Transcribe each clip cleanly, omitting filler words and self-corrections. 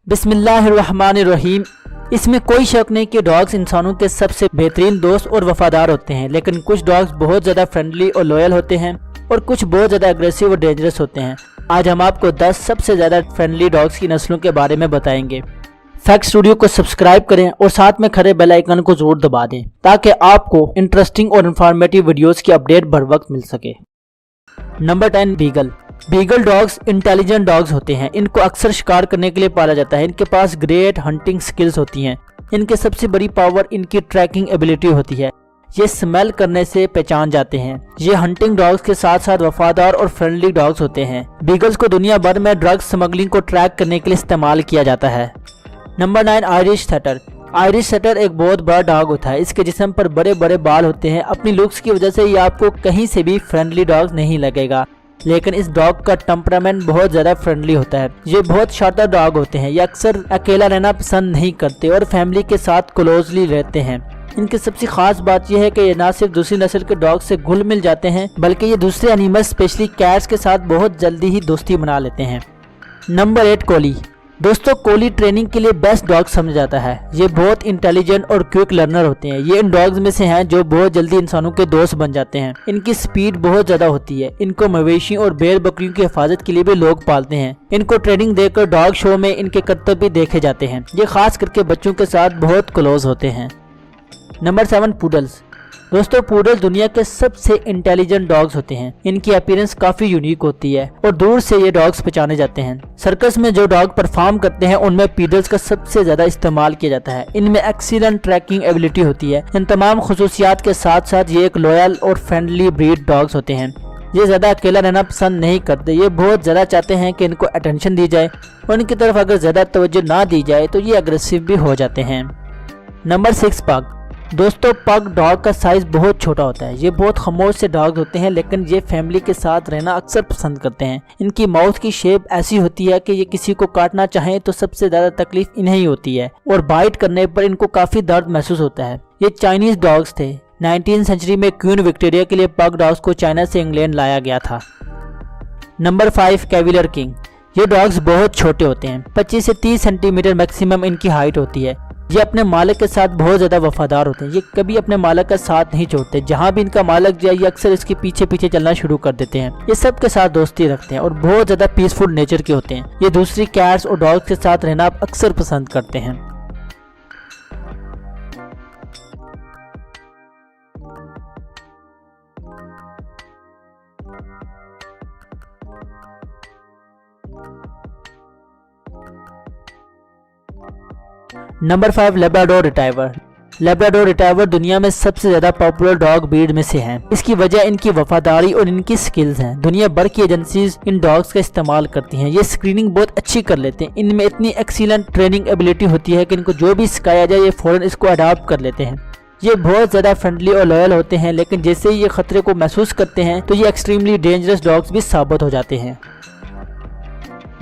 बिस्मिल्लाहिर्रहमानिर्रहीम। इसमें कोई शक नहीं कि डॉग्स इंसानों के सबसे बेहतरीन दोस्त और वफादार होते हैं, लेकिन कुछ डॉग्स बहुत ज़्यादा फ्रेंडली और लॉयल होते हैं और कुछ बहुत ज़्यादा एग्रेसिव और डेंजरस होते हैं। आज हम आपको 10 सबसे ज़्यादा फ्रेंडली डॉग्स की नस्लों के बारे में बताएंगे। फैक्ट स्टूडियो को सब्सक्राइब करें और साथ में खड़े बेल आइकन को जरूर दबा दें ताकि आपको इंटरेस्टिंग और इन्फॉर्मेटिव वीडियोस की अपडेट बर वक्त मिल सके। Number 10, beagle. Beagle dogs intelligent dogs होते हैं। इनको अक्सर शिकार करने के लिए पाला जाता है। इनके पास ग्रेट हंटिंग स्किल्स होती हैं। इनकी सबसे बड़ी पावर इनकी ट्रैकिंग एबिलिटी होती है। ये स्मेल करने से पहचान जाते हैं। ये हंटिंग डॉग्स के साथ साथ वफादार और फ्रेंडली डॉग्स होते हैं। बीगल्स को दुनिया भर में ड्रग्स स्मगलिंग को ट्रैक करने के लिए इस्तेमाल किया जाता है। Number 9, Irish setter. Irish setter एक बहुत बड़ा डॉग होता है। इसके जिस्म पर बड़े बड़े बाल होते हैं। अपनी लुक्स की वजह से ये आपको कहीं से भी फ्रेंडली डॉग नहीं लगेगा, लेकिन इस डॉग का टेम्परामेंट बहुत ज़्यादा फ्रेंडली होता है। ये बहुत शातिर डॉग होते हैं। ये अक्सर अकेला रहना पसंद नहीं करते और फैमिली के साथ क्लोजली रहते हैं। इनकी सबसे खास बात यह है कि ये ना सिर्फ दूसरी नस्ल के डॉग से घुल मिल जाते हैं, बल्कि ये दूसरे एनिमल स्पेशली कैट्स के साथ बहुत जल्दी ही दोस्ती बना लेते हैं। नंबर 8, कोली। दोस्तों, कोली ट्रेनिंग के लिए बेस्ट डॉग समझा जाता है। ये बहुत इंटेलिजेंट और क्विक लर्नर होते हैं। ये इन डॉग्स में से हैं जो बहुत जल्दी इंसानों के दोस्त बन जाते हैं। इनकी स्पीड बहुत ज्यादा होती है। इनको मवेशी और भेड़ बकरियों की हिफाजत के लिए भी लोग पालते हैं। इनको ट्रेनिंग देकर डॉग शो में इनके कर्तव्य भी देखे जाते हैं। ये खास करके बच्चों के साथ बहुत क्लोज होते हैं। Number 7, poodles. दोस्तों, पूडल दुनिया के सबसे इंटेलिजेंट डॉग्स होते हैं। इनकी अपीयरेंस काफी यूनिक होती है और दूर से ये डॉग्स पहचाने जाते हैं। सर्कस में जो डॉग परफॉर्म करते हैं उनमें पीडल्स का सबसे ज्यादा इस्तेमाल किया जाता है। इनमें एक्सीलेंट ट्रैकिंग एबिलिटी होती है। इन तमाम खुसूसियात के साथ साथ ये एक लॉयल और फ्रेंडली ब्रीड डॉग्स होते हैं। ये ज्यादा अकेला रहना पसंद नहीं करते। ये बहुत ज्यादा चाहते हैं कि इनको अटेंशन दी जाए और इनकी तरफ अगर ज्यादा तवज्जो ना दी जाए तो ये अग्रेसिव भी हो जाते हैं। नंबर 6, पग। दोस्तों, पग डॉग का साइज बहुत छोटा होता है। ये बहुत खामोश से डॉग होते हैं, लेकिन ये फैमिली के साथ रहना अक्सर पसंद करते हैं। इनकी माउथ की शेप ऐसी होती है कि ये किसी को काटना चाहें तो सबसे ज्यादा तकलीफ इन्हें ही होती है और बाइट करने पर इनको काफी दर्द महसूस होता है। ये चाइनीज डॉग्स थे। 19वीं सेंचुरी में क्वीन विक्टोरिया के लिए पग डॉग्स को चाइना से इंग्लैंड लाया गया था। Number 5, cavalier king. ये डॉग्स बहुत छोटे होते हैं। 25 से 30 सेंटीमीटर मैक्सिमम इनकी हाइट होती है। ये अपने मालिक के साथ बहुत ज्यादा वफादार होते हैं। ये कभी अपने मालिक का साथ नहीं छोड़ते। जहाँ भी इनका मालिक जाए ये अक्सर इसके पीछे पीछे चलना शुरू कर देते हैं। ये सबके साथ दोस्ती रखते हैं और बहुत ज्यादा पीसफुल नेचर के होते हैं। ये दूसरी कैट्स और डॉग्स के साथ रहना अक्सर पसंद करते हैं। Number 5, Labrador retriever. Labrador retriever दुनिया में सबसे ज्यादा पॉपुलर डॉग ब्रीड में से हैं। इसकी वजह इनकी वफादारी और इनकी स्किल्स हैं। दुनिया भर की एजेंसीज इन डॉग्स का इस्तेमाल करती हैं। ये स्क्रीनिंग बहुत अच्छी कर लेते हैं। इनमें इतनी एक्सीलेंट ट्रेनिंग एबिलिटी होती है कि इनको जो भी सिखाया जाए ये फौरन इसको अडॉप्ट कर लेते हैं। ये बहुत ज्यादा फ्रेंडली और लॉयल होते हैं, लेकिन जैसे ही ये खतरे को महसूस करते हैं तो ये एक्सट्रीमली डेंजरस डॉग्स भी साबित हो जाते हैं।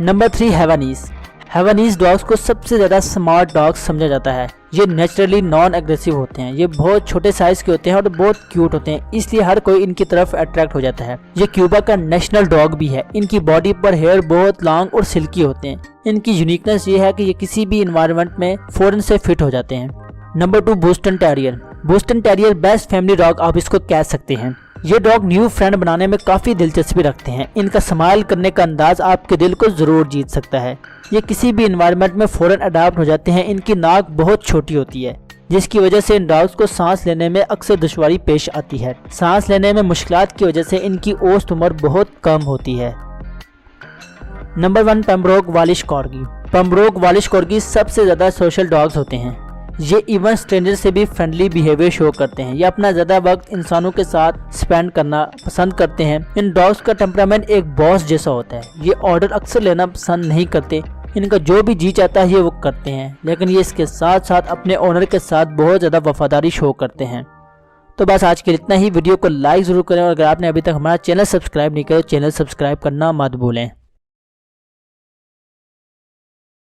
नंबर 3, हैवानीज। हैवानीज डॉग्स को सबसे ज्यादा स्मार्ट डॉग्स समझा जाता है। ये नेचुरली नॉन एग्रेसिव होते हैं। ये बहुत छोटे साइज के होते हैं और बहुत क्यूट होते हैं, इसलिए हर कोई इनकी तरफ अट्रैक्ट हो जाता है। ये क्यूबा का नेशनल डॉग भी है। इनकी बॉडी पर हेयर बहुत लॉन्ग और सिल्की होते हैं। इनकी यूनिकनेस ये है कि ये किसी भी इन्वायरमेंट में फौरन से फिट हो जाते हैं। Number 2, Boston terrier. Boston terrier best family dog आप इसको कह सकते हैं। ये डॉग न्यू फ्रेंड बनाने में काफी दिलचस्पी रखते हैं। इनका स्माइल करने का अंदाज आपके दिल को जरूर जीत सकता है। ये किसी भी इन्वायरमेंट में फौरन अडॉप्ट हो जाते हैं। इनकी नाक बहुत छोटी होती है, जिसकी वजह से इन डॉग्स को सांस लेने में अक्सर दुश्वारी पेश आती है। सांस लेने में मुश्किलात की वजह से इनकी औसत उम्र बहुत कम होती है। Number 1, Pembroke Welsh corgi. Pembroke Welsh corgi सबसे ज्यादा सोशल डॉग्स होते हैं। ये इवन स्ट्रेंजर से भी फ्रेंडली बिहेवियर शो करते हैं। ये अपना ज्यादा वक्त इंसानों के साथ स्पेंड करना पसंद करते हैं। इन डॉग्स का टेम्परामेंट एक बॉस जैसा होता है। ये ऑर्डर अक्सर लेना पसंद नहीं करते। इनका जो भी जी चाहता है ये वो करते हैं, लेकिन ये इसके साथ साथ अपने ओनर के साथ बहुत ज्यादा वफादारी शो करते हैं। तो बस आज के लिए इतना ही। वीडियो को लाइक जरूर करें और अगर आपने अभी तक हमारा चैनल सब्सक्राइब नहीं किया तो चैनल सब्सक्राइब करना मत भूलें।